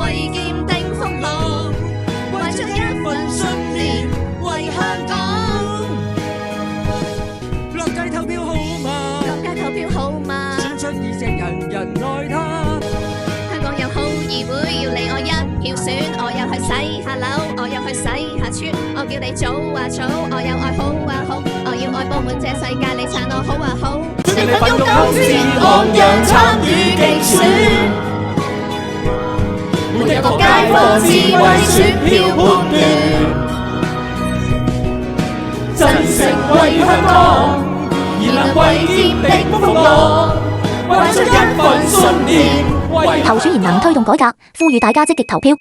為劍定風浪，為出一份信念，為香港。落街投票好嗎？落街投票好嗎？選出議席，人人愛他。香港有好議會，要你我一票選。我有去洗下樓，我有去洗下村。我叫你早話早，我有愛好話好。我要愛佈滿這世界，你撐我好話好。你奮勇高志昂揚參與競選，每一個街坊智慧選票判斷，真誠為香港，而能為劍定風浪，為出一份信念。候選人能推動改革，呼籲大家積極投票。